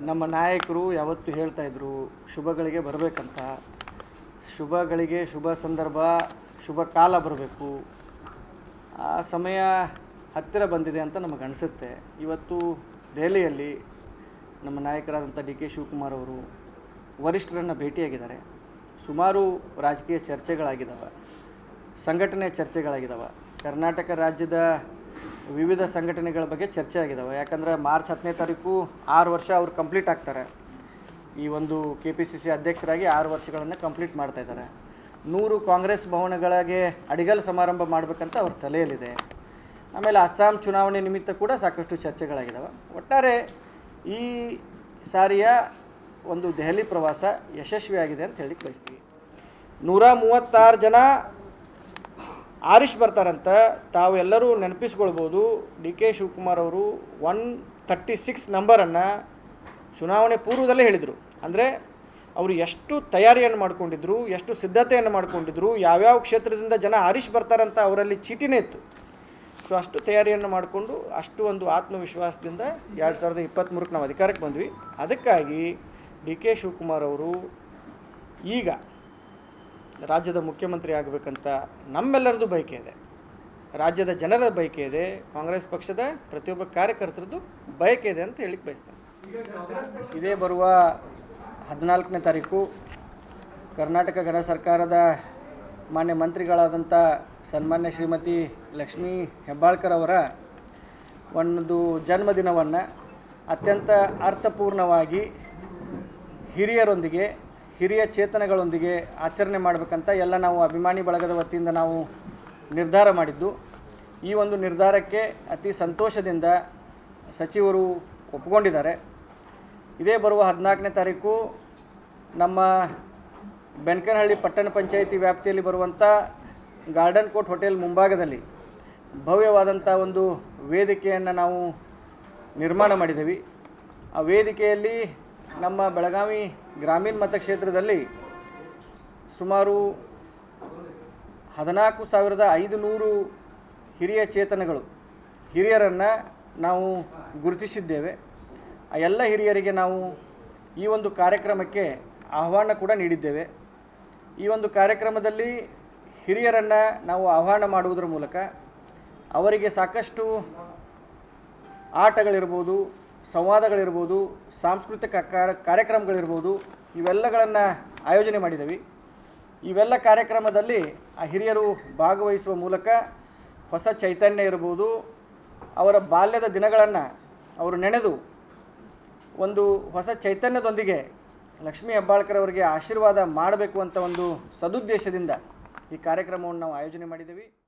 ನಮ್ಮ ನಾಯಕರು ಯಾವತ್ತೂ ಹೇಳ್ತಾ ಇದ್ರು ಶುಭಗಳಿಗೆ ಬರಬೇಕಂತ. ಶುಭಗಳಿಗೆ ಶುಭ ಸಂದರ್ಭ, ಶುಭ ಕಾಲ ಬರಬೇಕು. ಆ ಸಮಯ ಹತ್ತಿರ ಬಂದಿದೆ ಅಂತ ನಮಗೆ ಅನಿಸುತ್ತೆ. ಇವತ್ತು ದೆಹಲಿಯಲ್ಲಿ ನಮ್ಮ ನಾಯಕರಾದಂಥ ಡಿ ಕೆ ಶಿವಕುಮಾರ್ ಅವರು ವರಿಷ್ಠರನ್ನು ಭೇಟಿಯಾಗಿದ್ದಾರೆ. ಸುಮಾರು ರಾಜಕೀಯ ಚರ್ಚೆಗಳಾಗಿದ್ದಾವೆ, ಸಂಘಟನೆ ಚರ್ಚೆಗಳಾಗಿದ್ದಾವೆ. ಕರ್ನಾಟಕ ರಾಜ್ಯದ ವಿವಿಧ ಸಂಘಟನೆಗಳ ಬಗ್ಗೆ ಚರ್ಚೆ ಆಗಿದ್ದಾವೆ. ಯಾಕಂದರೆ ಮಾರ್ಚ್ 10ನೇ ತಾರೀಕು 6 ವರ್ಷ ಅವರು ಕಂಪ್ಲೀಟ್ ಆಗ್ತಾರೆ. ಈ ಒಂದು KPCC ಅಧ್ಯಕ್ಷರಾಗಿ 6 ವರ್ಷಗಳನ್ನು ಕಂಪ್ಲೀಟ್ ಮಾಡ್ತಾಯಿದ್ದಾರೆ. 100 ಕಾಂಗ್ರೆಸ್ ಭವನಗಳಿಗೆ ಅಡಿಗಲ್ ಸಮಾರಂಭ ಮಾಡಬೇಕಂತ ಅವ್ರ ತಲೆಯಲ್ಲಿದೆ. ಆಮೇಲೆ ಅಸ್ಸಾಂ ಚುನಾವಣೆ ನಿಮಿತ್ತ ಕೂಡ ಸಾಕಷ್ಟು ಚರ್ಚೆಗಳಾಗಿದ್ದಾವೆ. ಒಟ್ಟಾರೆ ಈ ಸಾರಿಯ ಒಂದು ದೆಹಲಿ ಪ್ರವಾಸ ಯಶಸ್ವಿಯಾಗಿದೆ ಅಂತ ಹೇಳಿ ಬಯಸ್ತೀವಿ. 136 ಜನ ಆರಿಷ್ ಬರ್ತಾರಂತ ತಾವೆಲ್ಲರೂ ನೆನಪಿಸ್ಕೊಳ್ಬೋದು. ಡಿ ಕೆ ಶಿವಕುಮಾರ್ ಅವರು 136 ನಂಬರನ್ನು ಚುನಾವಣೆ ಪೂರ್ವದಲ್ಲೇ ಹೇಳಿದರು. ಅಂದರೆ ಅವರು ಎಷ್ಟು ತಯಾರಿಯನ್ನು ಮಾಡ್ಕೊಂಡಿದ್ರು, ಎಷ್ಟು ಸಿದ್ಧತೆಯನ್ನು ಮಾಡ್ಕೊಂಡಿದ್ರು, ಯಾವ್ಯಾವ ಕ್ಷೇತ್ರದಿಂದ ಜನ ಆರಿಷ್ ಬರ್ತಾರಂತ ಅವರಲ್ಲಿ ಚೀಟಿನೇ ಇತ್ತು. ಸೊ ಅಷ್ಟು ತಯಾರಿಯನ್ನು ಮಾಡಿಕೊಂಡು ಅಷ್ಟು ಒಂದು ಆತ್ಮವಿಶ್ವಾಸದಿಂದ 2023ಕ್ಕೆ ನಾವು ಅಧಿಕಾರಕ್ಕೆ ಬಂದ್ವಿ. ಅದಕ್ಕಾಗಿ ಡಿ ಕೆ ಶಿವಕುಮಾರ್ ಅವರು ಈಗ ರಾಜ್ಯದ ಮುಖ್ಯಮಂತ್ರಿ ಆಗಬೇಕಂತ ನಮ್ಮೆಲ್ಲರದ್ದು ಬಯಕೆ ಇದೆ, ರಾಜ್ಯದ ಜನರ ಬಯಕೆ ಇದೆ, ಕಾಂಗ್ರೆಸ್ ಪಕ್ಷದ ಪ್ರತಿಯೊಬ್ಬ ಕಾರ್ಯಕರ್ತರದ್ದು ಬಯಕೆ ಇದೆ ಅಂತ ಹೇಳಿಕ್ಕೆ ಬಯಸ್ತೇನೆ. ಇದೇ ಬರುವ 14ನೇ ತಾರೀಕು ಕರ್ನಾಟಕ ಗಣ ಸರ್ಕಾರದ ಮಾನ್ಯ ಮಂತ್ರಿಗಳಾದಂಥ ಸನ್ಮಾನ್ಯ ಶ್ರೀಮತಿ ಲಕ್ಷ್ಮೀ ಹೆಬ್ಬಾಳ್ಕರ್ ಅವರ ಒಂದು ಜನ್ಮದಿನವನ್ನು ಅತ್ಯಂತ ಅರ್ಥಪೂರ್ಣವಾಗಿ ಹಿರಿಯರೊಂದಿಗೆ, ಹಿರಿಯ ಚೇತನಗಳೊಂದಿಗೆ ಆಚರಣೆ ಮಾಡಬೇಕಂತ ಎಲ್ಲ ನಾವು ಅಭಿಮಾನಿ ಬಳಗದ ವತಿಯಿಂದ ನಾವು ನಿರ್ಧಾರ ಮಾಡಿದ್ದು. ಈ ಒಂದು ನಿರ್ಧಾರಕ್ಕೆ ಅತಿ ಸಂತೋಷದಿಂದ ಸಚಿವರು ಒಪ್ಪಿಕೊಂಡಿದ್ದಾರೆ. ಇದೇ ಬರುವ 14ನೇ ತಾರೀಕು ನಮ್ಮ ಬೆನ್ಕನಹಳ್ಳಿ ಪಟ್ಟಣ ಪಂಚಾಯಿತಿ ವ್ಯಾಪ್ತಿಯಲ್ಲಿ ಬರುವಂಥ ಗಾರ್ಡನ್ ಕೋರ್ಟ್ ಹೋಟೆಲ್ ಮುಂಭಾಗದಲ್ಲಿ ಭವ್ಯವಾದಂಥ ಒಂದು ವೇದಿಕೆಯನ್ನು ನಾವು ನಿರ್ಮಾಣ ಮಾಡಿದ್ದೀವಿ. ಆ ವೇದಿಕೆಯಲ್ಲಿ ನಮ್ಮ ಬೆಳಗಾವಿ ಗ್ರಾಮೀಣ ಮತಕ್ಷೇತ್ರದಲ್ಲಿ ಸುಮಾರು 14,500 ಹಿರಿಯ ಚೇತನಗಳು, ಹಿರಿಯರನ್ನು ನಾವು ಗುರುತಿಸಿದ್ದೇವೆ. ಆ ಎಲ್ಲ ಹಿರಿಯರಿಗೆ ನಾವು ಈ ಒಂದು ಕಾರ್ಯಕ್ರಮಕ್ಕೆ ಆಹ್ವಾನ ಕೂಡ ನೀಡಿದ್ದೇವೆ. ಈ ಒಂದು ಕಾರ್ಯಕ್ರಮದಲ್ಲಿ ಹಿರಿಯರನ್ನು ನಾವು ಆಹ್ವಾನ ಮಾಡುವುದರ ಮೂಲಕ ಅವರಿಗೆ ಸಾಕಷ್ಟು ಆಟಗಳಿರ್ಬೋದು, ಸಂವಾದಗಳಿರ್ಬೋದು, ಸಾಂಸ್ಕೃತಿಕ ಕಾರ್ಯಕ್ರಮಗಳಿರ್ಬೋದು, ಇವೆಲ್ಲಗಳನ್ನು ಆಯೋಜನೆ ಮಾಡಿದ್ದೀವಿ. ಇವೆಲ್ಲ ಕಾರ್ಯಕ್ರಮದಲ್ಲಿ ಆ ಹಿರಿಯರು ಭಾಗವಹಿಸುವ ಮೂಲಕ ಹೊಸ ಚೈತನ್ಯ ಇರ್ಬೋದು, ಅವರ ಬಾಲ್ಯದ ದಿನಗಳನ್ನು ಅವರು ನೆನೆದು ಒಂದು ಹೊಸ ಚೈತನ್ಯದೊಂದಿಗೆ ಲಕ್ಷ್ಮೀ ಹೆಬ್ಬಾಳ್ಕರ್ ಅವರಿಗೆ ಆಶೀರ್ವಾದ ಮಾಡಬೇಕು ಅಂತ ಒಂದು ಸದುದ್ದೇಶದಿಂದ ಈ ಕಾರ್ಯಕ್ರಮವನ್ನು ನಾವು ಆಯೋಜನೆ ಮಾಡಿದ್ದೀವಿ.